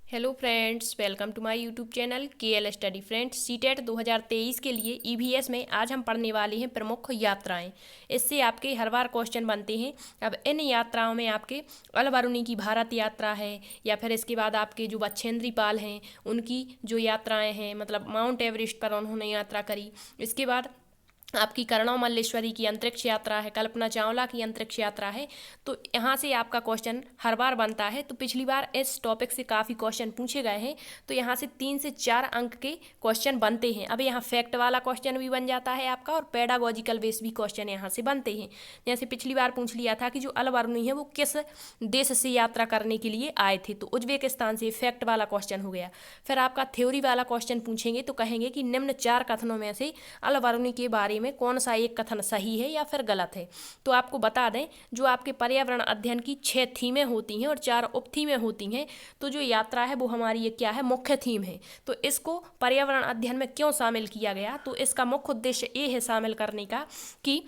Hello friends, welcome to my YouTube channel KL study friends. CTET 2023 के लिए EVS में आज हम पढ़ने वाले हैं प्रमुख यात्राएं। इससे आपके हर बार क्वेश्चन बनते हैं। अब इन यात्राओं में आपके अल बरूनी की भारत यात्रा है, या फिर इसके बाद आपके जो बछेंद्री पाल हैं उनकी जो यात्राएं हैं, मतलब माउंट एवरेस्ट पर उन्होंने यात्रा करी। इसके बाद आपकी करणव मल्लेश्वरी की अंतरिक्ष यात्रा है, कल्पना चावला की अंतरिक्ष यात्रा है। तो यहाँ से आपका क्वेश्चन हर बार बनता है। तो पिछली बार इस टॉपिक से काफ़ी क्वेश्चन पूछे गए हैं, तो यहाँ से 3 से 4 अंक के क्वेश्चन बनते हैं। अब यहाँ फैक्ट वाला क्वेश्चन भी बन जाता है आपका, और पेडागोजिकल बेस भी क्वेश्चन यहाँ से बनते हैं। जैसे पिछली बार पूछ लिया था कि जो अल बरूनी है वो किस देश से यात्रा करने के लिए आए थे, तो उज्बेकिस्तान से। फैक्ट वाला क्वेश्चन हो गया। फिर आपका थ्योरी वाला क्वेश्चन पूछेंगे तो कहेंगे कि निम्न 4 कथनों में से अल बरूनी के बारे में कौन सा एक कथन सही है या फिर गलत है। तो आपको बता दें, जो आपके पर्यावरण अध्ययन की 6 थीमें होती हैं और 4 उप थीमें होती हैं, तो जो यात्रा है वो हमारी ये क्या है, मुख्य थीम है। तो इसको पर्यावरण अध्ययन में क्यों शामिल किया गया, तो इसका मुख्य उद्देश्य ये है शामिल करने का कि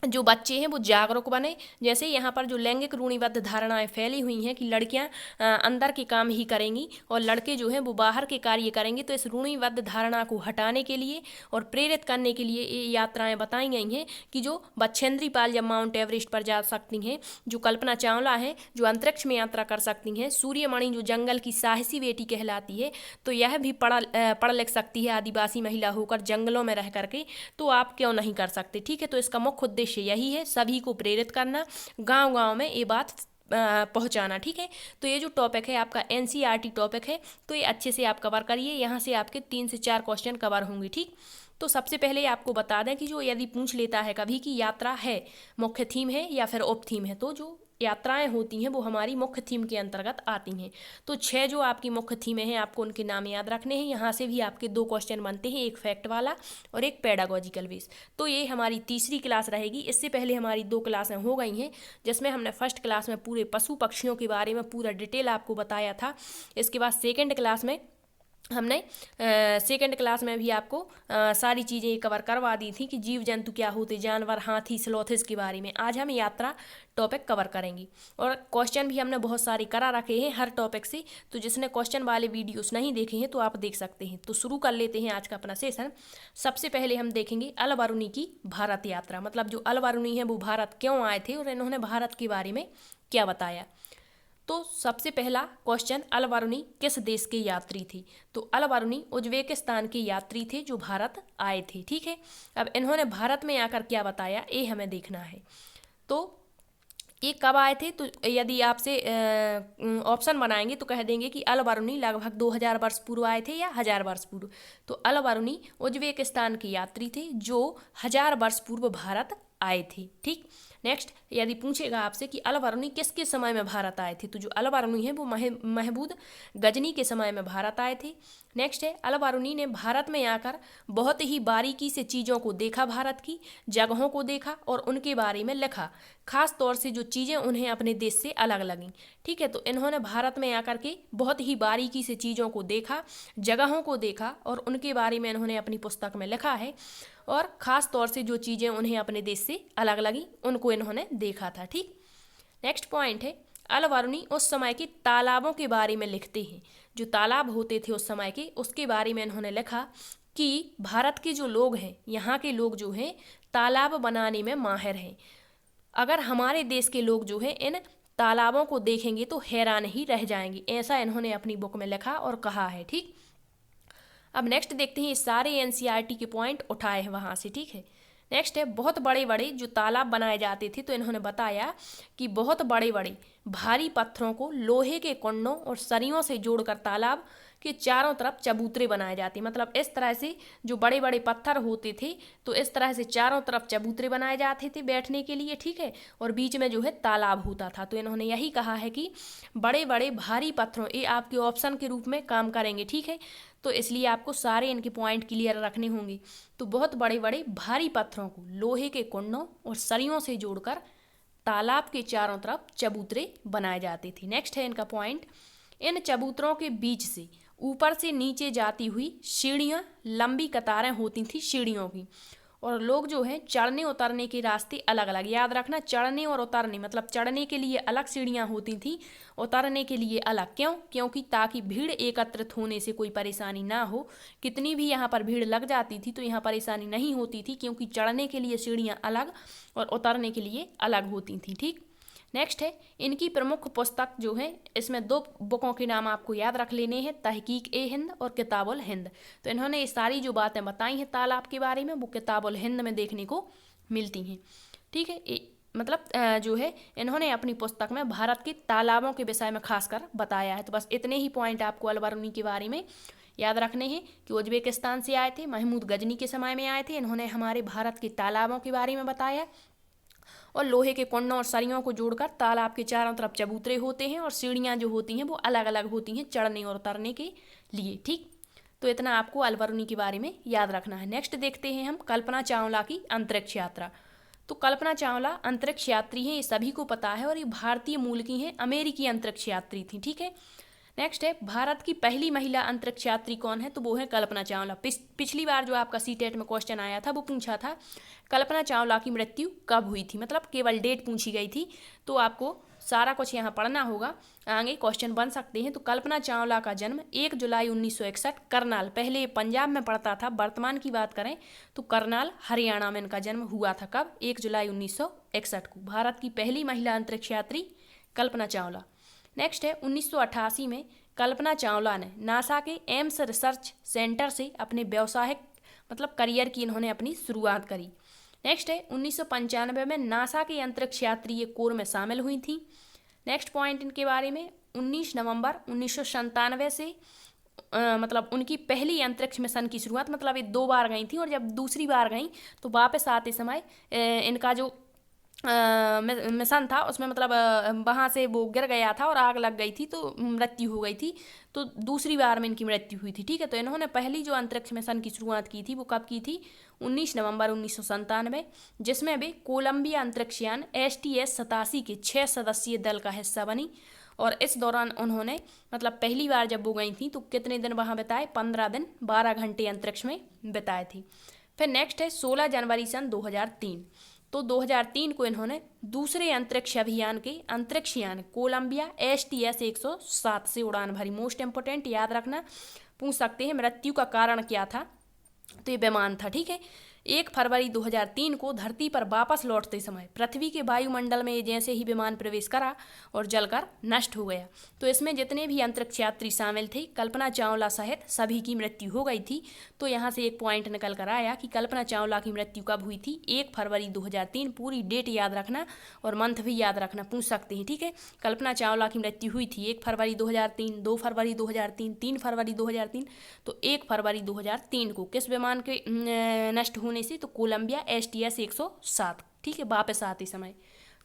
जो बच्चे हैं वो जागरूक बने। जैसे यहाँ पर जो लैंगिक रूढ़िबद्ध धारणाएं फैली हुई हैं कि लड़कियाँ अंदर के काम ही करेंगी और लड़के जो हैं वो बाहर के कार्य करेंगे, तो इस रूढ़िबद्ध धारणा को हटाने के लिए और प्रेरित करने के लिए ये यात्राएं बताई गई हैं कि जो बछेंद्री पाल जब माउंट एवरेस्ट पर जा सकती हैं, जो कल्पना चावला हैं जो अंतरिक्ष में यात्रा कर सकती हैं, सूर्यमणि जो जंगल की साहसी बेटी कहलाती है, तो यह भी पढ़ लिख सकती है आदिवासी महिला होकर जंगलों में रह करके, तो आप क्यों नहीं कर सकते। ठीक है, तो इसका मुख्य उद्देश्य यही है, सभी को प्रेरित करना, गांव गांव में ये बात पहुंचाना। ठीक है, तो ये जो टॉपिक है आपका एनसीईआरटी टॉपिक है, तो ये अच्छे से आप कवर करिए। यहाँ से आपके 3 से 4 क्वेश्चन कवर होंगे। ठीक, तो सबसे पहले आपको बता दें कि जो यदि पूछ लेता है कभी कि यात्रा है मुख्य थीम है या फिर उप थीम है, तो जो यात्राएं होती हैं वो हमारी मुख्य थीम के अंतर्गत आती हैं। तो 6 जो आपकी मुख्य थीमें हैं आपको उनके नाम याद रखने हैं। यहाँ से भी आपके 2 क्वेश्चन बनते हैं, एक फैक्ट वाला और एक पेडागोजिकल बेस। तो ये हमारी तीसरी क्लास रहेगी। इससे पहले हमारी 2 क्लासें हो गई हैं, जिसमें हमने फर्स्ट क्लास में पूरे पशु पक्षियों के बारे में पूरा डिटेल आपको बताया था। इसके बाद सेकेंड क्लास में हमने सेकंड क्लास में भी आपको सारी चीज़ें कवर करवा दी थी कि जीव जंतु क्या होते, जानवर, हाथी, स्लॉथ, इसके बारे में। आज हम यात्रा टॉपिक कवर करेंगे और क्वेश्चन भी हमने बहुत सारे करा रखे हैं हर टॉपिक से। तो जिसने क्वेश्चन वाले वीडियोस नहीं देखे हैं तो आप देख सकते हैं। तो शुरू कर लेते हैं आज का अपना सेशन। सबसे पहले हम देखेंगे अल बरूनी की भारत यात्रा, मतलब जो अल बरूनी है वो भारत क्यों आए थे और इन्होंने भारत के बारे में क्या बताया। तो सबसे पहला क्वेश्चन, अल बरूनी किस देश के यात्री थे। तो अल बरूनी उज्बेकिस्तान के यात्री थे जो भारत आए थे। ठीक है, अब इन्होंने भारत में आकर क्या बताया ये हमें देखना है। तो ये कब आए थे, तो यदि आपसे ऑप्शन बनाएंगे तो कह देंगे कि अल बरूनी लगभग 2000 वर्ष पूर्व आए थे या 1000 वर्ष पूर्व। तो अल बरूनी उज्बेकिस्तान के यात्री थे जो 1000 वर्ष पूर्व भारत आए थे। ठीक, नेक्स्ट यदि पूछेगा आपसे कि अल बरूनी किसके समय में भारत आए थे, तो जो अल बरूनी है वो महमूद गजनी के समय में भारत आए थे। नेक्स्ट है, अल बरूनी ने भारत में आकर बहुत ही बारीकी से चीज़ों को देखा, भारत की जगहों को देखा और उनके बारे में लिखा, खास तौर से जो चीज़ें उन्हें अपने देश से अलग लगीं। ठीक है, तो इन्होंने भारत में आकर के बहुत ही बारीकी से चीज़ों को देखा, जगहों को देखा और उनके बारे में इन्होंने अपनी पुस्तक में लिखा है, और ख़ास तौर से जो चीज़ें उन्हें अपने देश से अलग लगी उनको इन्होंने देखा था। ठीक, नेक्स्ट पॉइंट है, अल बरूनी उस समय के तालाबों के बारे में लिखते हैं। जो तालाब होते थे उस समय के, उसके बारे में इन्होंने लिखा कि भारत के जो लोग हैं, यहाँ के लोग जो हैं तालाब बनाने में माहिर हैं। अगर हमारे देश के लोग जो हैं इन तालाबों को देखेंगे तो हैरान ही रह जाएंगे, ऐसा इन्होंने अपनी बुक में लिखा और कहा है। ठीक, अब नेक्स्ट देखते हैं, ये सारे एनसीईआरटी के पॉइंट उठाए हैं वहाँ से। ठीक है, नेक्स्ट है, बहुत बड़े बड़े जो तालाब बनाए जाते थे, तो इन्होंने बताया कि बहुत बड़े बड़े भारी पत्थरों को लोहे के कुंडों और सरियों से जोड़कर तालाब के चारों तरफ चबूतरे बनाए जाते। मतलब इस तरह से जो बड़े बड़े पत्थर होते थे तो इस तरह से चारों तरफ चबूतरे बनाए जाते थे बैठने के लिए। ठीक है, और बीच में जो है तालाब होता था। तो इन्होंने यही कहा है कि बड़े बड़े भारी पत्थरों, ये आपके ऑप्शन के रूप में काम करेंगे। ठीक है, तो इसलिए आपको सारे इनके पॉइंट क्लियर रखने होंगे। तो बहुत बड़े बड़े भारी पत्थरों को लोहे के कुंडों और सरियों से जोड़कर तालाब के चारों तरफ चबूतरे बनाए जाते थे। नेक्स्ट है इनका पॉइंट, इन चबूतरों के बीच से ऊपर से नीचे जाती हुई सीढ़ियाँ, लंबी कतारें होती थी सीढ़ियों की, और लोग जो हैं चढ़ने उतरने के रास्ते अलग अलग। याद रखना, चढ़ने और उतरने मतलब चढ़ने के लिए अलग सीढ़ियाँ होती थी, उतरने के लिए अलग। क्यों? क्योंकि ताकि भीड़ एकत्रित होने से कोई परेशानी ना हो। कितनी भी यहाँ पर भीड़ लग जाती थी तो यहाँ परेशानी नहीं होती थी, क्योंकि चढ़ने के लिए सीढ़ियाँ अलग और उतरने के लिए अलग होती थी। ठीक, नेक्स्ट है इनकी प्रमुख पुस्तक जो है, इसमें 2 बुकों के नाम आपको याद रख लेने हैं, तहकीक ए हिंद और किताबुल हिंद। तो इन्होंने ये सारी जो बातें बताई हैं तालाब के बारे में वो किताबुल हिंद में देखने को मिलती हैं। ठीक है, मतलब जो है इन्होंने अपनी पुस्तक में भारत के तालाबों के विषय में खासकर बताया है। तो बस इतने ही पॉइंट आपको अल-बरूनी के बारे में याद रखने हैं कि उज्बेकिस्तान से आए थे, महमूद गजनी के समय में आए थे। इन्होंने हमारे भारत के तालाबों के बारे में बताया और लोहे के कुंडों और सरियों को जोड़कर तालाब के चारों तरफ चबूतरे होते हैं और सीढ़ियाँ जो होती हैं वो अलग अलग होती हैं चढ़ने और उतरने के लिए। ठीक, तो इतना आपको अल-बरूनी के बारे में याद रखना है। नेक्स्ट देखते हैं हम कल्पना चावला की अंतरिक्ष यात्रा। तो कल्पना चावला अंतरिक्ष यात्री हैं, ये सभी को पता है, और ये भारतीय मूल की हैं, अमेरिकी अंतरिक्ष यात्री थी। ठीक है, नेक्स्ट है भारत की पहली महिला अंतरिक्ष यात्री कौन है? तो वो है कल्पना चावला। पिछली बार जो आपका सीटेट में क्वेश्चन आया था वो पूछा था कल्पना चावला की मृत्यु कब हुई थी, मतलब केवल डेट पूछी गई थी। तो आपको सारा कुछ यहाँ पढ़ना होगा, आगे क्वेश्चन बन सकते हैं। तो कल्पना चावला का जन्म 1 जुलाई 1961 करनाल, पहले पंजाब में पड़ता था, वर्तमान की बात करें तो करनाल हरियाणा में इनका जन्म हुआ था। कब? 1 जुलाई 1961 को। भारत की पहली महिला अंतरिक्ष यात्री कल्पना चावला। नेक्स्ट है 1988 में कल्पना चावला ने नासा के एम्स रिसर्च सेंटर से अपने व्यावसायिक मतलब करियर की इन्होंने अपनी शुरुआत करी। नेक्स्ट है 1995 में नासा के अंतरिक्ष यात्री ये कोर में शामिल हुई थी। नेक्स्ट पॉइंट इनके बारे में 19 नवंबर 1997 से मतलब उनकी पहली अंतरिक्ष मिशन की शुरुआत, मतलब ये 2 बार गई थी और जब दूसरी बार गई तो वापस आते समय इनका जो मिशन था उसमें मतलब वहाँ से वो गिर गया था और आग लग गई थी तो मृत्यु हो गई थी। तो दूसरी बार में इनकी मृत्यु हुई थी। ठीक है, तो इन्होंने पहली जो अंतरिक्ष मिशन की शुरुआत की थी वो कब की थी? 19 नवंबर 1997, जिसमें वे कोलंबिया अंतरिक्ष यान STS-87 के 6 सदस्यीय दल का हिस्सा बनी। और इस दौरान उन्होंने मतलब पहली बार जब वो गई थी तो कितने दिन वहाँ बिताए? 15 दिन 12 घंटे अंतरिक्ष में बिताए थे। फिर नेक्स्ट है 16 जनवरी सन 2003। तो 2003 को इन्होंने दूसरे अंतरिक्ष अभियान के अंतरिक्ष यान कोलंबिया STS-107 से उड़ान भरी। मोस्ट इंपोर्टेंट, याद रखना, पूछ सकते हैं मृत्यु का कारण क्या था, तो ये विमान था। ठीक है, 1 फरवरी 2003 को धरती पर वापस लौटते समय पृथ्वी के वायुमंडल में जैसे ही विमान प्रवेश करा और जलकर नष्ट हो गया। तो इसमें जितने भी अंतरिक्ष यात्री शामिल थे कल्पना चावला सहित सभी की मृत्यु हो गई थी। तो यहाँ से एक पॉइंट निकल कर आया कि कल्पना चावला की मृत्यु कब हुई थी? 1 फरवरी 2003। पूरी डेट याद रखना और मंथ भी याद रखना, पूछ सकते हैं। ठीक है, कल्पना चावला की मृत्यु हुई थी 1 फरवरी 2003, 2 फरवरी 2003, 3 फरवरी 2003। तो 1 फरवरी 2003 को किस विमान के नष्ट होने से? तो कोलंबिया STS-107। ठीक है, वापस आते समय।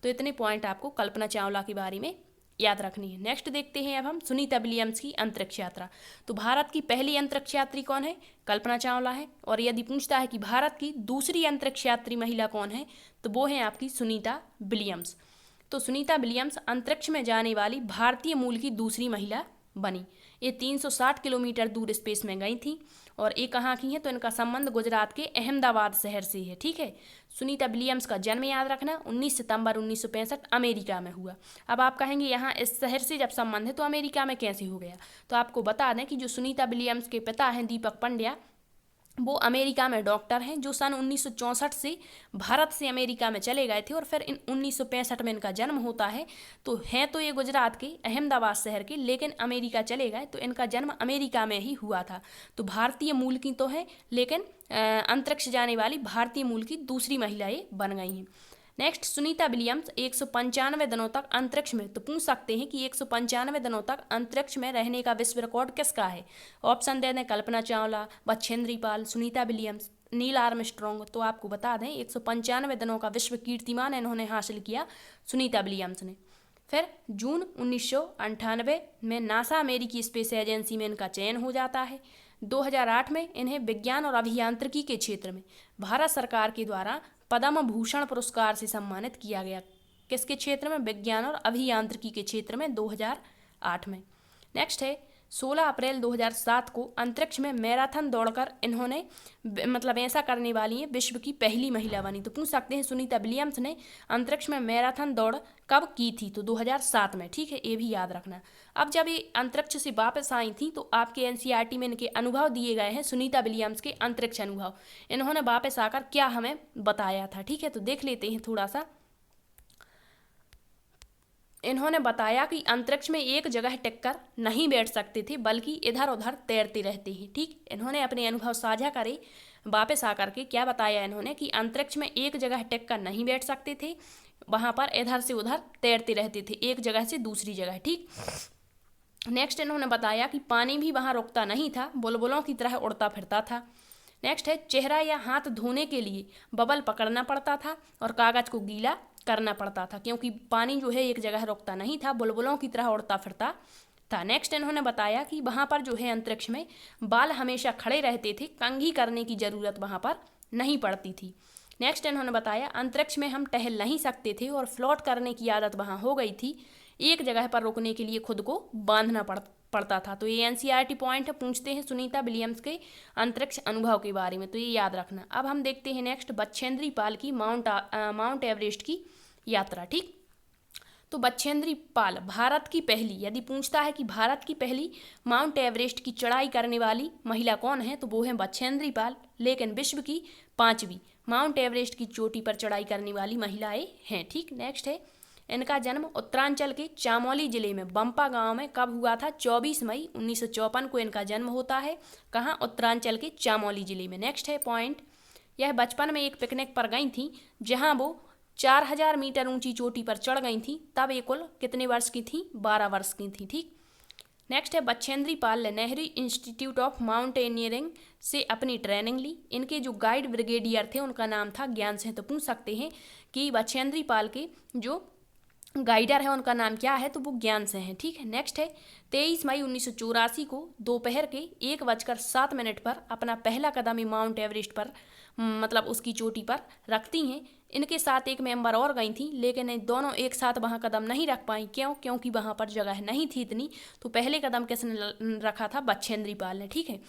तो इतने पॉइंट आपको कल्पना चावला के बारे में याद रखनी है। नेक्स्ट देखते हैं अब हम सुनीता विलियम्स की अंतरिक्ष यात्रा। तो भारत की पहली अंतरिक्ष यात्री कौन है? कल्पना चावला है। और यदि पूछता है कि भारत की दूसरी अंतरिक्ष यात्री महिला कौन है, तो वो है आपकी सुनीता विलियम्स। तो सुनीता विलियम्स अंतरिक्ष में जाने वाली भारतीय मूल की दूसरी महिला बनी। ये 360 किलोमीटर दूर स्पेस में गई थी। और ये कहाँ की हैं? तो इनका संबंध गुजरात के अहमदाबाद शहर से है। ठीक है, सुनीता विलियम्स का जन्म याद रखना 19 सितंबर 1965 अमेरिका में हुआ। अब आप कहेंगे यहाँ इस शहर से जब संबंध है तो अमेरिका में कैसे हो गया? तो आपको बता दें कि जो सुनीता विलियम्स के पिता हैं दीपक पंड्या, वो अमेरिका में डॉक्टर हैं, जो सन 1964 से भारत से अमेरिका में चले गए थे और फिर 1965 में इनका जन्म होता है। तो हैं तो ये गुजरात के अहमदाबाद शहर के, लेकिन अमेरिका चले गए तो इनका जन्म अमेरिका में ही हुआ था। तो भारतीय मूल की तो है, लेकिन अंतरिक्ष जाने वाली भारतीय मूल की दूसरी महिला ये बन गई हैं। नेक्स्ट, सुनीता विलियम्स 195 दिनों तक अंतरिक्ष में, तो पूछ सकते हैं कि 195 दिनों तक अंतरिक्ष में रहने का विश्व रिकॉर्ड किसका है? ऑप्शन दे दें, Kalpana Chawla, Bachendri Pal, Sunita Williams, Neil Armstrong. तो आपको बता दें 195 दिनों का विश्व कीर्तिमान इन्होंने हासिल किया सुनीता विलियम्स ने। फिर जून 1998 में नासा अमेरिकी स्पेस एजेंसी में इनका चयन हो जाता है। 2008 में इन्हें विज्ञान और अभियांत्रिकी के क्षेत्र में भारत सरकार के द्वारा पद्म भूषण पुरस्कार से सम्मानित किया गया। किसके क्षेत्र में? विज्ञान और अभियांत्रिकी के क्षेत्र में 2008 में। नेक्स्ट है 16 अप्रैल 2007 को अंतरिक्ष में मैराथन दौड़कर इन्होंने मतलब ऐसा करने वाली हैं, विश्व की पहली महिला बनी। तो पूछ सकते हैं सुनीता विलियम्स ने अंतरिक्ष में मैराथन दौड़ कब की थी? तो 2007 में, ठीक है, ये भी याद रखना। अब जब ये अंतरिक्ष से वापस आई थी तो आपके एनसीईआरटी में इनके अनुभव दिए गए हैं, सुनीता विलियम्स के अंतरिक्ष अनुभव। इन्होंने वापस आकर क्या हमें बताया था, ठीक है, तो देख लेते हैं थोड़ा सा। इन्होंने बताया कि अंतरिक्ष में एक जगह टिककर नहीं बैठ सकते थे, बल्कि इधर उधर तैरते रहते हैं। ठीक, इन्होंने अपने अनुभव साझा करे वापस आकर के क्या बताया इन्होंने कि अंतरिक्ष में एक जगह टिककर नहीं बैठ सकते थे, वहाँ पर इधर से उधर तैरते रहते थे, एक जगह से दूसरी जगह। ठीक, नेक्स्ट इन्होंने बताया कि पानी भी वहाँ रुकता नहीं था, बुलबुलों की तरह उड़ता फिरता था। नेक्स्ट है चेहरा या हाथ धोने के लिए बबल पकड़ना पड़ता था और कागज को गीला करना पड़ता था, क्योंकि पानी जो है एक जगह रुकता नहीं था, बुलबुलों की तरह उड़ता फिरता था। नेक्स्ट इन्होंने बताया कि वहाँ पर जो है अंतरिक्ष में बाल हमेशा खड़े रहते थे, कंघी करने की ज़रूरत वहाँ पर नहीं पड़ती थी। नेक्स्ट इन्होंने बताया अंतरिक्ष में हम टहल नहीं सकते थे और फ्लोट करने की आदत वहाँ हो गई थी, एक जगह पर रुकने के लिए खुद को बांधना पड़ता था। तो ये एनसीईआरटी पॉइंट है, पूछते हैं सुनीता विलियम्स के अंतरिक्ष अनुभव के बारे में, तो ये याद रखना। अब हम देखते हैं नेक्स्ट बछेंद्री पाल की माउंट एवरेस्ट की यात्रा। ठीक, तो बछेंद्री पाल भारत की पहली, यदि पूछता है कि भारत की पहली माउंट एवरेस्ट की चढ़ाई करने वाली महिला कौन है, तो वो है बछेंद्री पाल। लेकिन विश्व की 5वीं माउंट एवरेस्ट की चोटी पर चढ़ाई करने वाली महिलाएं हैं। ठीक, नेक्स्ट है इनका जन्म उत्तरांचल के चामोली जिले में बम्पा गांव में कब हुआ था? 24 मई 1954 को इनका जन्म होता है। कहाँ? उत्तरांचल के चामोली जिले में। नेक्स्ट है पॉइंट, यह बचपन में एक पिकनिक पर गई थी जहां वो 4000 मीटर ऊंची चोटी पर चढ़ गई थी। तब ये कुल कितने वर्ष की थी? 12 वर्ष की थी। ठीक, नेक्स्ट है बछेंद्री पाल ने नेहरू इंस्टीट्यूट ऑफ माउंटेनियरिंग से अपनी ट्रेनिंग ली। इनके जो गाइड ब्रिगेडियर थे उनका नाम था ज्ञान सिंह। तो पूछ सकते हैं कि बछेंद्री पाल के जो गाइडर है उनका नाम क्या है, तो वो ज्ञान सिंह है। ठीक है, नेक्स्ट है 23 मई 1984 को दोपहर के 1:07 पर अपना पहला कदम माउंट एवरेस्ट पर मतलब उसकी चोटी पर रखती हैं। इनके साथ एक मेंबर और गई थी, लेकिन ये दोनों एक साथ वहाँ कदम नहीं रख पाई। क्यों? क्योंकि वहाँ पर जगह नहीं थी इतनी। तो पहले कदम किसने रखा था? बछेंद्री पाल ने। ठीक है,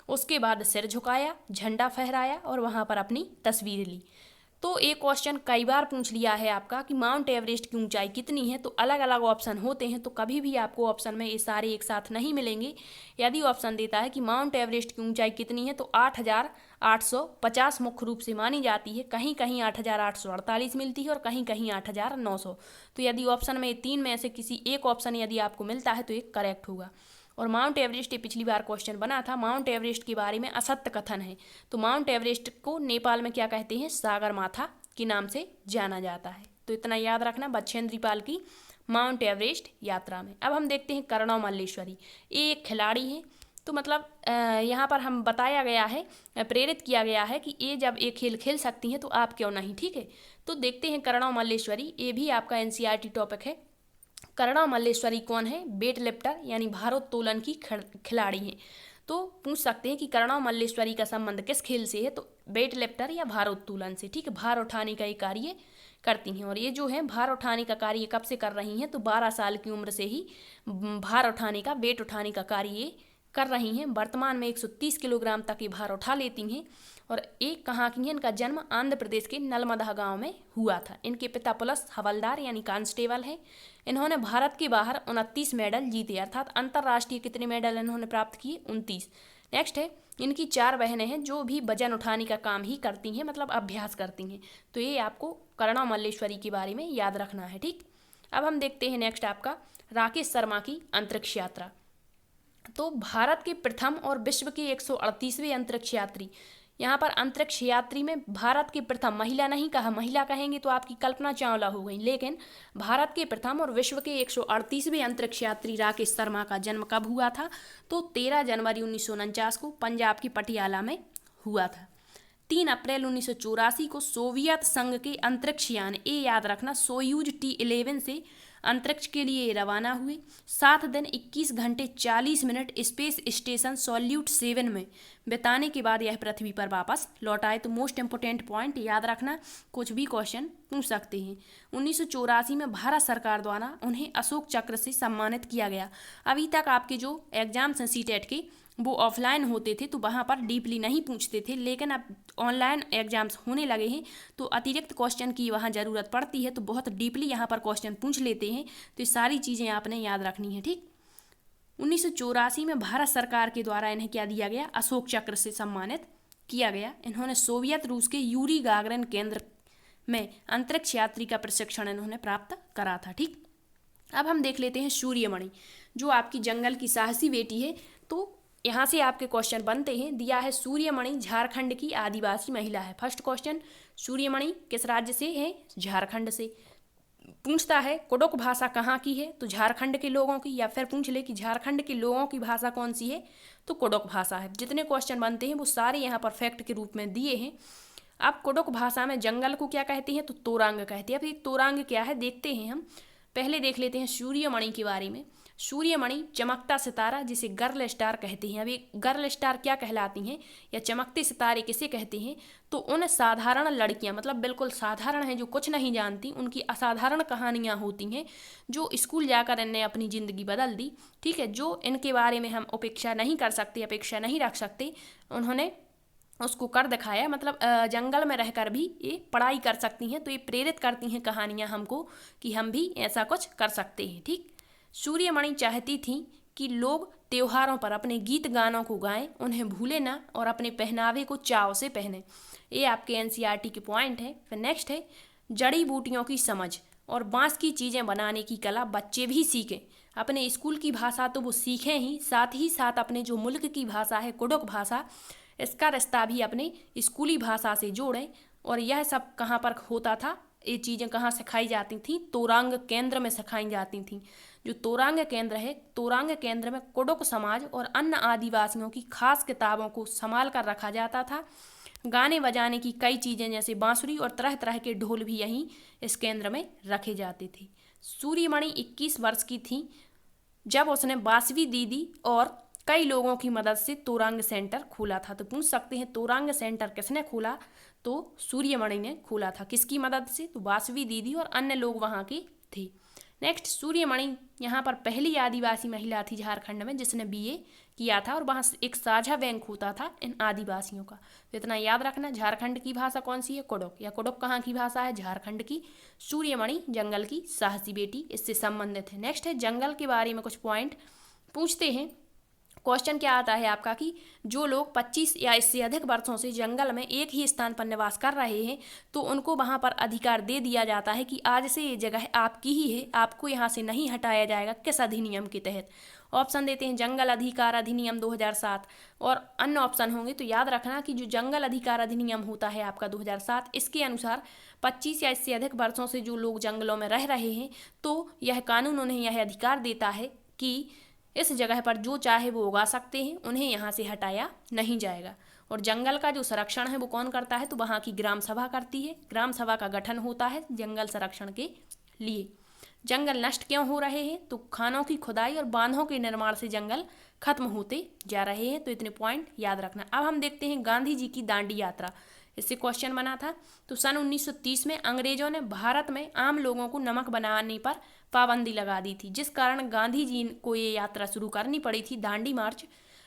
उसके बाद सिर झुकाया, झंडा फहराया और वहाँ पर अपनी तस्वीर ली। तो एक क्वेश्चन कई बार पूछ लिया है आपका कि माउंट एवरेस्ट की ऊंचाई कितनी है, तो अलग अलग ऑप्शन होते हैं, तो कभी भी आपको ऑप्शन में ये सारे एक साथ नहीं मिलेंगे। यदि ऑप्शन देता है कि माउंट एवरेस्ट की ऊंचाई कितनी है, तो 8850 मुख्य रूप से मानी जाती है। कहीं कहीं 8848 मिलती है और कहीं कहीं 8900। तो यदि ऑप्शन में 3 में से किसी एक ऑप्शन यदि आपको मिलता है तो एक करेक्ट होगा। और माउंट एवरेस्ट, ये पिछली बार क्वेश्चन बना था, माउंट एवरेस्ट के बारे में असत्य कथन है। तो माउंट एवरेस्ट को नेपाल में क्या कहते हैं? सागरमाथा के नाम से जाना जाता है। तो इतना याद रखना बछेंद्री पाल की माउंट एवरेस्ट यात्रा में। अब हम देखते हैं करणव मल्लेश्वरी, ये एक खिलाड़ी हैं। तो मतलब यहाँ पर हम बताया गया है, प्रेरित किया गया है कि ये जब ये खेल खेल सकती हैं तो आप क्यों नहीं। ठीक है, तो देखते हैं करणव मल्लेश्वरी, ये भी आपका एनसीईआरटी टॉपिक है। करणव मल्लेश्वरी कौन है? वेट लिफ्टर यानी भारोत्तोलन की खिलाड़ी हैं। तो पूछ सकते हैं कि करणव मल्लेश्वरी का संबंध किस खेल से है, तो वेट लिफ्टर या भारोत्तोलन से। ठीक है, भार उठाने का ये कार्य करती हैं। और ये जो है भार उठाने का कार्य कब से कर रही हैं, तो 12 साल की उम्र से ही भार उठाने का, वेट उठाने का कार्य ये कर रही हैं। वर्तमान में 130 किलोग्राम तक ये भार उठा लेती हैं। और एक कहाँ की है? इनका जन्म आंध्र प्रदेश के नलमदा गांव में हुआ था। इनके पिता पुलिस हवलदार यानी कांस्टेबल हैं। इन्होंने भारत के बाहर 29 मेडल जीते, अर्थात अंतर्राष्ट्रीय कितने मेडल इन्होंने प्राप्त किए? 29। नेक्स्ट है इनकी 4 बहनें हैं जो भी वजन उठाने का काम ही करती हैं, मतलब अभ्यास करती हैं। तो ये आपको करणव मल्लेश्वरी के बारे में याद रखना है। ठीक, अब हम देखते हैं नेक्स्ट आपका राकेश शर्मा की अंतरिक्ष यात्रा। तो भारत के प्रथम और विश्व के 138वें अंतरिक्ष यात्री। यहाँ पर अंतरिक्ष यात्री में भारत के प्रथम, महिला नहीं कहा, महिला कहेंगे तो आपकी कल्पना चावला हो गई, लेकिन भारत के प्रथम और विश्व के 138वें अंतरिक्ष यात्री राकेश शर्मा का जन्म कब हुआ था? तो 13 जनवरी 1949 को पंजाब की पटियाला में हुआ था। 3 अप्रैल 1984 को सोवियत संघ के अंतरिक्ष यान, ये याद रखना, सोयूज T11 से अंतरिक्ष के लिए रवाना हुए। 7 दिन 21 घंटे 40 मिनट स्पेस स्टेशन सोल्यूट 7 में बिताने के बाद यह पृथ्वी पर वापस लौट आए। तो मोस्ट इंपोर्टेंट पॉइंट याद रखना, कुछ भी क्वेश्चन पूछ सकते हैं। 1984 में भारत सरकार द्वारा उन्हें अशोक चक्र से सम्मानित किया गया। अभी तक आपके जो एग्जाम्स हैं सीटेट के वो ऑफलाइन होते थे, तो वहाँ पर डीपली नहीं पूछते थे, लेकिन अब ऑनलाइन एग्जाम्स होने लगे हैं तो अतिरिक्त क्वेश्चन की वहाँ ज़रूरत पड़ती है, तो बहुत डीपली यहाँ पर क्वेश्चन पूछ लेते हैं। तो ये सारी चीज़ें आपने याद रखनी है, ठीक। 1984 में भारत सरकार के द्वारा इन्हें क्या दिया गया, अशोक चक्र से सम्मानित किया गया। इन्होंने सोवियत रूस के यूरी गागरिन केंद्र में अंतरिक्ष यात्री का प्रशिक्षण इन्होंने प्राप्त करा था, ठीक। अब हम देख लेते हैं सूर्यमणि, जो आपकी जंगल की साहसी बेटी है। तो यहाँ से आपके क्वेश्चन बनते हैं। दिया है सूर्यमणि झारखंड की आदिवासी महिला है। फर्स्ट क्वेश्चन, सूर्यमणि किस राज्य से है, झारखंड से। पूछता है कुडुख भाषा कहाँ की है, तो झारखंड के लोगों की, या फिर पूछ ले कि झारखंड के लोगों की भाषा कौन सी है, तो कुडुख भाषा है। जितने क्वेश्चन बनते हैं वो सारे यहाँ पर फैक्ट के रूप में दिए हैं। अब कुडुख भाषा में जंगल को क्या कहते हैं, तो तोरांग कहते हैं। अब ये तोरांग क्या है देखते हैं हम। पहले देख लेते हैं सूर्यमणि के बारे में। सूर्यमणि चमकता सितारा, जिसे गर्ल स्टार कहते हैं। अभी गर्ल स्टार क्या कहलाती हैं या चमकते सितारे किसे कहते हैं, तो उन साधारण लड़कियां, मतलब बिल्कुल साधारण हैं, जो कुछ नहीं जानती, उनकी असाधारण कहानियां होती हैं, जो स्कूल जाकर इनने अपनी ज़िंदगी बदल दी, ठीक है। जो इनके बारे में हम अपेक्षा नहीं कर सकते, अपेक्षा नहीं रख सकते, उन्होंने उसको कर दिखाया। मतलब जंगल में रहकर भी ये पढ़ाई कर सकती हैं, तो ये प्रेरित करती हैं कहानियाँ हमको कि हम भी ऐसा कुछ कर सकते हैं, ठीक। सूर्यमणि चाहती थी कि लोग त्योहारों पर अपने गीत गानों को गाएं, उन्हें भूले ना और अपने पहनावे को चाव से पहने। ये आपके एनसीईआरटी के पॉइंट है। फिर नेक्स्ट है जड़ी बूटियों की समझ और बांस की चीज़ें बनाने की कला बच्चे भी सीखें। अपने स्कूल की भाषा तो वो सीखें ही साथ अपने जो मुल्क की भाषा है कुडुख भाषा, इसका रिश्ता भी अपने स्कूली भाषा से जोड़ें। और यह सब कहाँ पर होता था, ये चीज़ें कहाँ सिखाई जाती थी, तोरांग केंद्र में सिखाई जाती थी। जो तोरांग केंद्र है, तोरांग केंद्र में कुडुख समाज और अन्य आदिवासियों की खास किताबों को संभाल कर रखा जाता था। गाने बजाने की कई चीज़ें जैसे बांसुरी और तरह तरह के ढोल भी यहीं इस केंद्र में रखे जाते थे। सूर्यमणि 21 वर्ष की थी जब उसने बासवी दीदी और कई लोगों की मदद से तोरांग सेंटर खोला था। तो पूछ सकते हैं तोरांग सेंटर किसने खोला, तो सूर्यमणि ने खोला था। किसकी मदद से, तो बासवी दीदी और अन्य लोग वहाँ के थे। नेक्स्ट, सूर्यमणि यहाँ पर पहली आदिवासी महिला थी झारखंड में जिसने बीए किया था, और वहाँ एक साझा बैंक होता था इन आदिवासियों का। तो इतना याद रखना। झारखंड की भाषा कौन सी है, कुडुख, या कुडुख कहाँ की भाषा है, झारखंड की। सूर्यमणि जंगल की साहसी बेटी इससे संबंधित है। नेक्स्ट है जंगल के बारे में कुछ पॉइंट पूछते हैं। क्वेश्चन क्या आता है आपका कि जो लोग 25 या इससे अधिक वर्षों से जंगल में एक ही स्थान पर निवास कर रहे हैं, तो उनको वहाँ पर अधिकार दे दिया जाता है कि आज से ये जगह आपकी ही है, आपको यहाँ से नहीं हटाया जाएगा। किस अधिनियम के तहत? ऑप्शन देते हैं जंगल अधिकार अधिनियम 2007, और अन्य ऑप्शन होंगे। तो याद रखना कि जो जंगल अधिकार अधिनियम होता है आपका 2007, इसके अनुसार 25 या इससे अधिक वर्षों से जो लोग जंगलों में रह रहे हैं, तो यह कानून उन्हें यह अधिकार देता है कि इस जगह पर जो चाहे वो उगा सकते हैं, उन्हें यहाँ से हटाया नहीं जाएगा। और जंगल का जो संरक्षण है वो कौन करता है, तो वहाँ की ग्राम सभा करती है। ग्राम सभा का गठन होता है जंगल संरक्षण के लिए। जंगल नष्ट क्यों हो रहे हैं, तो खानों की खुदाई और बांधों के निर्माण से जंगल खत्म होते जा रहे हैं। तो इतने पॉइंट याद रखना। अब हम देखते हैं गांधी जी की दांडी यात्रा, इससे क्वेश्चन बना था। तो सन 1930 में अंग्रेजों ने भारत में आम लोगों को नमक बनाने पर पाबंदी लगा दी थी, जिस कारण गांधी जी को ये यात्रा शुरू करनी पड़ी थी, दांडी मार्च।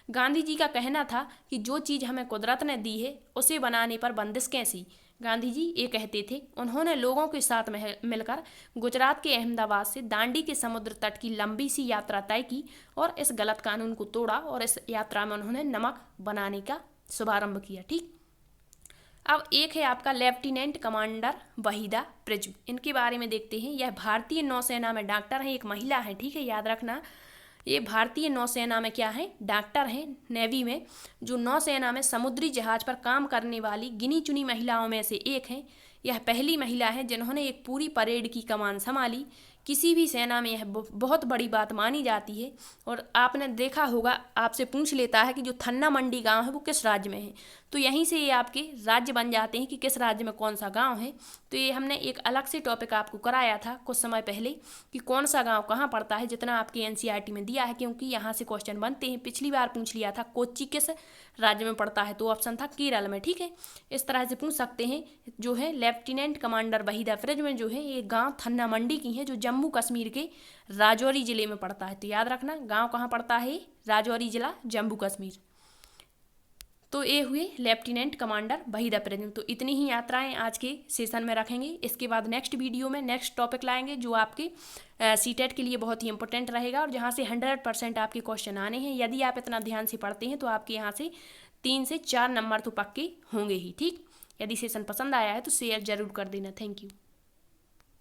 गांधी जी का कहना था कि जो चीज़ हमें कुदरत ने दी है उसे बनाने पर बंदिश कैसी। गांधी जी ये कहते थे। उन्होंने लोगों के साथ मिलकर गुजरात के अहमदाबाद से दांडी के समुद्र तट की लंबी सी यात्रा तय की और इस गलत कानून को तोड़ा, और इस यात्रा में उन्होंने नमक बनाने का शुभारंभ किया। ठीक, अब एक है आपका लेफ्टिनेंट कमांडर वहीदा प्रिज्म, इनके बारे में देखते हैं। यह भारतीय नौसेना में डॉक्टर है, एक महिला है, ठीक है, याद रखना। ये भारतीय नौसेना में क्या है, डॉक्टर हैं, नेवी में। जो नौसेना में समुद्री जहाज पर काम करने वाली गिनी चुनी महिलाओं में से एक हैं। यह पहली महिला है जिन्होंने एक पूरी परेड की कमान संभाली। किसी भी सेना में यह बहुत बड़ी बात मानी जाती है। और आपने देखा होगा, आपसे पूछ लेता है कि जो थन्ना मंडी गांव है वो किस राज्य में है, तो तो यहीं से ये आपके राज्य बन जाते हैं कि किस राज्य में कौन सा गांव है। तो ये हमने एक अलग से टॉपिक आपको कराया था कुछ समय पहले कि कौन सा गांव कहाँ पड़ता है, जितना आपके एनसीईआरटी में दिया है, क्योंकि यहाँ से क्वेश्चन बनते हैं। पिछली बार पूछ लिया था कोच्चि किस राज्य में पड़ता है, तो ऑप्शन था केरल में। ठीक है, इस तरह से पूछ सकते हैं। जो है लेफ्टिनेंट कमांडर वहीदा रिजमेंट जो है ये गाँव थन्ना मंडी की है, जो जम्मू कश्मीर के राजौरी जिले में पड़ता है। तो याद रखना गाँव कहाँ पड़ता है, राजौरी जिला जम्मू कश्मीर। तो ये हुए लेफ्टिनेंट कमांडर वहीदा प्रेजेंट। तो इतनी ही यात्राएं आज के सेशन में रखेंगे। इसके बाद नेक्स्ट वीडियो में नेक्स्ट टॉपिक लाएंगे जो आपके सीटेट के लिए बहुत ही इंपॉर्टेंट रहेगा और जहां से 100% आपके क्वेश्चन आने हैं। यदि आप इतना ध्यान से पढ़ते हैं तो आपके यहाँ से 3 से 4 नंबर तो पक्के होंगे ही। ठीक, यदि सेशन पसंद आया है तो शेयर जरूर कर देना। Thank you.